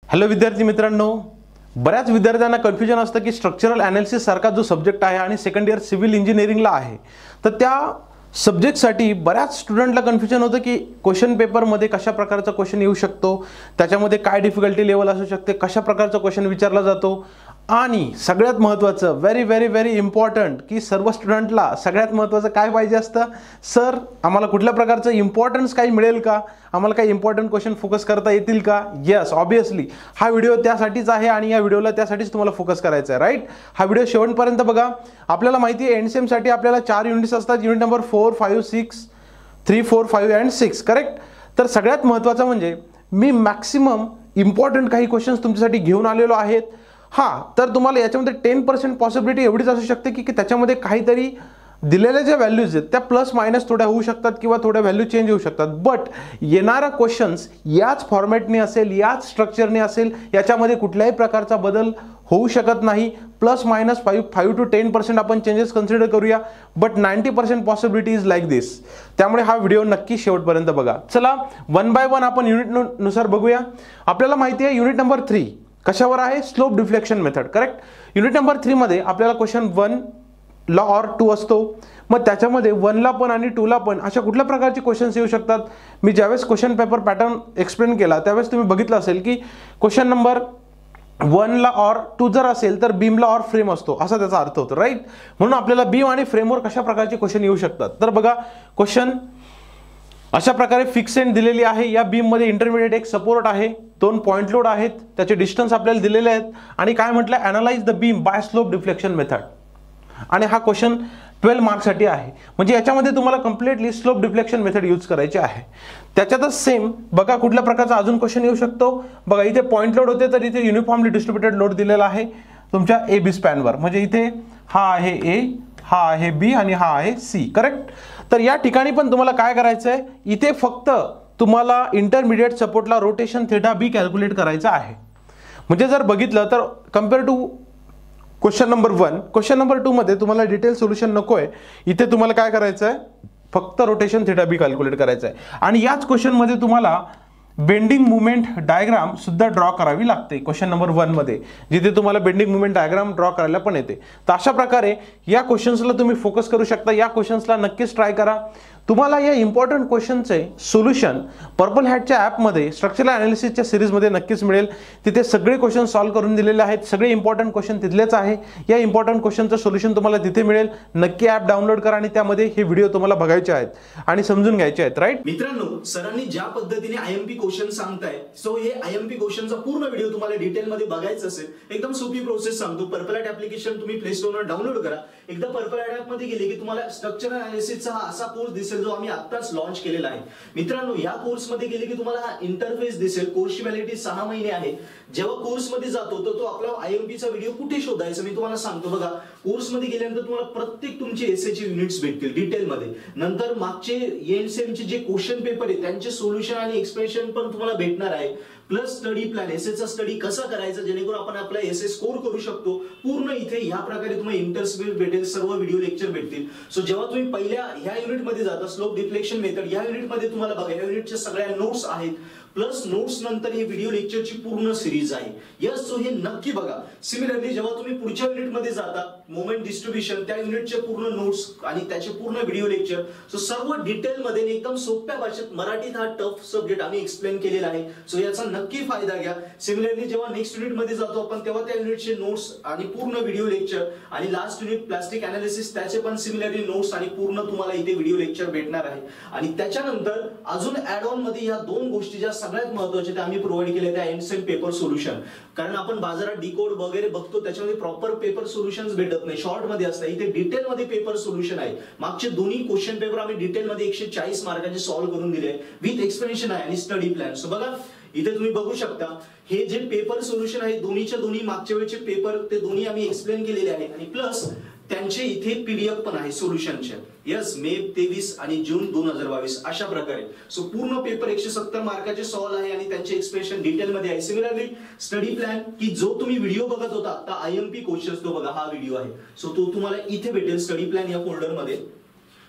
Hello विद्यार्थी मित्रांनो, बऱ्याच विद्यार्थ्यांना कन्फ्युजन असतं की स्ट्रक्चरल ॲनालिसिस सारखा जो सब्जेक्ट आहे आणि सेकंड इयर सिव्हिल इंजिनिअरिंगला आहे, तर त्या सब्जेक्टसाठी बऱ्याच स्टुडंटला कन्फ्युजन होतं की क्वेश्चन पेपरमध्ये कशा प्रकारचा क्वेश्चन येऊ शकतो, त्याच्यामध्ये काय डिफिकल्टी लेवल असू शकते, कशा प्रकारचा क्वेश्चन विचारला जातो आणि सगळ्यात महत्त्वाचं व्हेरी व्हेरी व्हेरी इम्पॉर्टंट की सर्व स्टुडंटला सगळ्यात महत्त्वाचं काय पाहिजे असतं, सर आम्हाला कुठल्या प्रकारचं इम्पॉर्टन्स काही मिळेल का, आम्हाला काही इम्पॉर्टंट क्वेश्चन फोकस करता येतील का. येस, ऑब्वियसली हा व्हिडिओ त्यासाठीच आहे आणि या व्हिडिओला त्यासाठीच तुम्हाला फोकस करायचा आहे, राईट. हा व्हिडिओ शेवटपर्यंत बघा. आपल्याला माहिती आहे एनसीएमसाठी आपल्याला 4 युनिट्स असतात, युनिट नंबर 4, 5, 6, 3, 4, 5 अँड 6, करेक्ट. तर सगळ्यात महत्त्वाचं म्हणजे मी मॅक्सिमम इम्पॉर्टंट काही क्वेश्चन्स तुमच्यासाठी घेऊन आलेलो आहेत. हां, तर तुम्हाला याच्यामध्ये 10% पॉसिबिलिटी एवढीच असू शकते की त्याच्यामध्ये काहीतरी दिलेल्या ज्या व्हॅल्यूज आहेत त्या प्लस मायनस थोड्या होऊ शकतात किंवा थोड्या व्हॅल्यू चेंज होऊ शकतात. बट येणारा क्वेश्चन्स याच फॉर्मॅटने असेल, याच स्ट्रक्चरने असेल, याच्यामध्ये कुठल्याही प्रकारचा बदल होऊ शकत नाही. प्लस मायनस 5 to 10% आपण चेंजेस कन्सिडर करूया, बट 90% पॉसिबिलिटी इज लाईक दिस. त्यामुळे हा व्हिडिओ नक्की शेवटपर्यंत बघा. चला वन बाय वन आपण युनिट नुसार बघूया. आपल्याला माहिती आहे युनिट नंबर 3 कशावर आहे, slope deflection method, correct. Unit number 3 मध्ये आपल्याला क्वेश्चन 1 ला ऑर 2 असतो. मग त्याच्यामध्ये 1 ला पण आणि 2 ला पण अशा कुठल्या प्रकारचे क्वेश्चन्स येऊ शकतात. मी ज्यावेळेस क्वेश्चन पेपर पॅटर्न एक्सप्लेन केला त्यावेळेस तुम्ही बघितलं असेल की क्वेश्चन नंबर 1 ला ऑर 2 जर असेल तर बीमला ऑर फ्रेम असतो, असा त्याचा अर्थ होतो, राईट. म्हणून आपल्याला बीम आणि फ्रेमवर कशा प्रकारचे क्वेश्चन येऊ शकतात. तर बघा, क्वेश्चन अशा प्रकारे फिक्स एंड दिलेली आहे. या बीम मध्ये इंटरमिडिएट एक सपोर्ट आहे, 2 पॉइंट लोड आहेत, त्याचे डिस्टन्स आपल्याला दिलेले आहेत आणि काय म्हटलं, analyse the beam by slope deflection method. आणि हा क्वेश्चन 12 मार्क्ससाठी आहे. म्हणजे याच्यामध्ये तुम्हाला completely slope deflection method use करायची आहे. त्याच्यातच सेम बघा कुठल्या प्रकारचा अजून क्वेश्चन येऊ शकतो. बघा इथे पॉइंट लोड होते तर इथे युनिफॉर्मली डिस्ट्रीब्युटेड लोड दिलेला आहे तुमच्या ए बी स्पॅनवर. म्हणजे इथे हा आहे ए, हा आहे बी आणि हा आहे सी, करेक्ट. तर या ठिकाणी पण तुम्हाला काय करायचं आहे, इथे फक्त तुम्हाला इंटरमिडिएट सपोर्टला रोटेशन थीटा बी कॅल्क्युलेट करायचा आहे. म्हणजे जर बघितलं तर compare to question number 1, question number 2 मध्ये तुम्हाला डिटेल सोल्युशन नको आहे. इथे तुम्हाला काय करायचं आहे, फक्त रोटेशन थीटा बी कॅल्क्युलेट करायचं आहे. आणि याच क्वेश्चन मध्ये तुम्हाला बेंडिंग मुवमेंट डायग्राम सुद्धा ड्रॉ करावी लागते क्वेश्चन नंबर 1 मध्ये, जिथे तुम्हाला बेंडिंग मुवमेंट डायग्राम ड्रॉ करायला पण येते. तर अशा प्रकारे या क्वेश्चन्सला तुम्ही फोकस करू शकता. या क्वेश्चन्सला नक्कीच ट्राय करा. तुम्हाला या इम्पॉर्टंट क्वेश्चनचे सोल्युशन पर्पल हॅटच्या ॲपमध्ये स्ट्रक्चरल ॲनालिसिसच्या सिरीजमध्ये नक्कीच मिळेल. तिथे सगळे क्वेश्चन सॉल्व्ह करून दिलेले आहेत. सगळे इम्पॉर्टंट क्वेश्चन तिथलेच आहे. या इम्पॉर्टंट क्वेश्चनचं सोल्युशन तुम्हाला तिथे मिळेल. नक्की ॲप डाउनलोड करा आणि त्यामध्ये हे व्हिडिओ तुम्हाला बघायचे आहेत आणि समजून घ्यायचे आहेत, राईट. मित्रांनो, सरांनी ज्या पद्धतीने आयएमपी क्वेश्चन सांगताय, सो हे आयएमपी क्वेश्चनचा पूर्ण व्हिडिओ तुम्हाला डिटेलमध्ये बघायचं असेल, एकदम सोपी प्रोसेस सांगतो. पर्पल हॅट ॲप्लिकेशन तुम्ही प्ले स्टोरवर डाउनलोड करा. एकदा पर्पल हॅट ॲपमध्ये गेले की तुम्हाला स्ट्रक्चरल ॲनालिसिसचा हा असा कोर्स दिसेल जो आम्ही आत्ताच लॉन्च केलेला आहे. मित्रांनो, या कोर्समध्ये गेले की तुम्हाला हा इंटरफेस दिसेल. कोर्सची व्हॅलिडिटी 6 महिने आहे. जेव्हा कोर्समध्ये जातो तर तो आपला आयएमपीचा व्हिडिओ कुठे शोधायचा मी तुम्हाला सांगतो. बघा, कोर्समध्ये गेल्यानंतर तुम्हाला प्रत्येक तुमचे एसएचे युनिट्स भेटतील डिटेलमध्ये. नंतर मागचे एनसीएमचे जे क्वेश्चन पेपर आहे त्यांचे सोल्युशन आणि एक्सप्लेनेशन पण तुम्हाला भेटणार आहे. प्लस स्टडी प्लॅन, एसएचा स्टडी कसा करायचा जेणेकरून आपण आपला एसए स्कोर करू शकतो. पूर्ण इथे ह्या प्रकारे तुम्हाला इंटरव्ह्यू भेटेल, सर्व व्हिडिओ लेक्चर भेटतील. सो जेव्हा तुम्ही पहिल्या ह्या युनिटमध्ये जाता स्लोप डिफ्लेक्शन मेथड, या युनिटमध्ये तुम्हाला बघा या युनिटच्या सगळ्या नोट्स आहेत. प्लस नोट्स नंतर हे व्हिडिओ लेक्चरची पूर्ण सिरीज आहे. यस, सो हे नक्की बघा. सिमिलरली जेव्हा तुम्ही पुढच्या युनिटमध्ये जाता मोमेंट डिस्ट्रीब्युशन, त्या युनिटचे पूर्ण नोट्स आणि त्याचे पूर्ण व्हिडिओ लेक्चर, सो सर्व डिटेलमध्ये एकदम सोप्या भाषेत, मराठीत हा टफ सब्जेक्ट आम्ही एक्सप्लेन केलेला आहे. सो याचा नक्की फायदा घ्या. सिमिलरली जेव्हा नेक्स्ट युनिटमध्ये जातो आपण तेव्हा त्या युनिटचे नोट्स आणि पूर्ण व्हिडिओ लेक्चर आणि लास्ट युनिट प्लास्टिक अनालिसिस त्याचे पण सिमिलरली नोट्स आणि पूर्ण तुम्हाला इथे व्हिडिओ लेक्चर भेटणार आहे. आणि त्याच्यानंतर अजून ऍड ऑन मध्ये या 2 गोष्टी ज्या सगळ्यात महत्त्वाच्या त्या आम्ही प्रोव्हाइड केल्या, त्या एनसीएम पेपर सोल्युशन. कारण आपण बाजारात डिकोड वगैरे बघतो त्याच्यामध्ये प्रॉपर पेपर सोल्युशन्स भेटत नाही, शॉर्ट मध्ये असतात. इथे डिटेल मध्ये पेपर सोल्युशन आहे. मागचे दोन्ही क्वेश्चन पेपर आम्ही डिटेल मध्ये 140 मार्कांचे सॉल्व्ह करून दिले विथ एक्सप्लेनेशन आहे आणि स्टडी प्लॅन. सो बघा इथे तुम्ही बघू शकता हे जे पेपर सोल्युशन आहे दोन्हीच्या दोन्ही मागच्या वेळेचे पेपर ते दोन्ही आम्ही एक्सप्लेन केलेले आहेत आणि प्लस त्यांचे इथे पीडीएफ पण आहे सोल्युशनचे. यस, मे 23 आणि जून 2022 अशा प्रकारे. सो पूर्ण पेपर 170 मार्काचे सॉल्व्ह आहे आणि त्यांचे एक्सप्लेनेशन डिटेल मध्ये आहे. सिमिलरली स्टडी प्लॅन की जो तुम्ही व्हिडिओ बघत होता आता आयएमपी क्वेश्चन्स, तो बघा हा व्हिडिओ आहे. सो तो तुम्हाला इथे भेटेल स्टडी प्लॅन या फोल्डर मध्ये.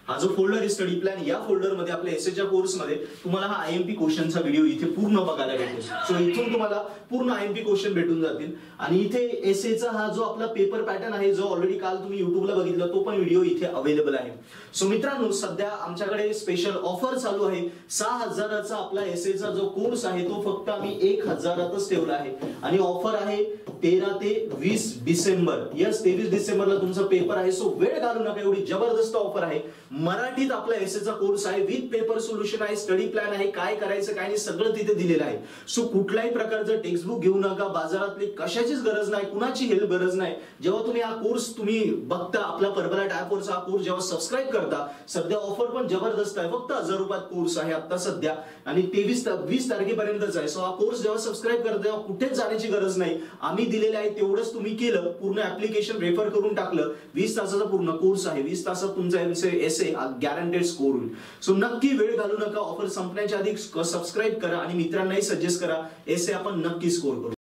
हा जो फोल्डर आहे स्टडी प्लॅन, या फोल्डरमध्ये आपल्या एसएच्या कोर्समध्ये तुम्हाला हा आयएमपी क्वेश्चनचा व्हिडिओ इथे पूर्ण बघायला भेटेल. सो इथून तुम्हाला पूर्ण आयएमपी क्वेश्चन भेटून जातील. आणि इथे एसएचा हा जो आपला पेपर पॅटर्न आहे, जो ऑलरेडी काल तुम्ही युट्यूबला बघितला, तो पण व्हिडिओ इथे अवेलेबल आहे. सो मित्रांनो, सध्या आमच्याकडे स्पेशल ऑफर चालू आहे. 6,000चा आपला एसएचा जो कोर्स आहे तो फक्त आम्ही 1,000तच ठेवला आहे. आणि ऑफर आहे 13 ते 20 डिसेंबर. यस, 23 डिसेंबरला तुमचा पेपर आहे. सो वेळ घालू नका, एवढी जबरदस्त ऑफर आहे. मराठीत आपला एसएचा कोर्स आहे, विथ पेपर सोल्युशन आहे, स्टडी प्लॅन आहे, काय करायचं काय नाही सगळं तिथे दिलेलं आहे. सो कुठल्याही प्रकारचं टेक्स्टबुक घेऊ नका, बाजारातली कशाचीच गरज नाही, कुणाची हेल्प गरज नाही. जेव्हा तुम्ही हा कोर्स तुम्ही बघता, आपला पर्पल ॲट ॲपवरचा हा कोर्स जेव्हा सबस्क्राईब करता, सध्या ऑफर पण जबरदस्त आहे. फक्त 1,000 रुपयात कोर्स आहे आता सध्या, आणि 20 तारखेपर्यंतच आहे. सो हा कोर्स जेव्हा सबस्क्राईब करता तेव्हा कुठेच जाण्याची गरज नाही. आम्ही दिलेले आहे तेवढंच तुम्ही केलं, पूर्ण ऍप्लिकेशन रेफर करून टाकलं, 20 तासाचा पूर्ण कोर्स आहे. 20 तासात तुमचा एसे गॅरंटेड स्कोर होईल. सो नक्की वेळ घालू नका, ऑफर संपण्याच्या आधी सबस्क्राईब करा आणि मित्रांनाही सजेस्ट करा. एसे आपण नक्की स्कोर करू.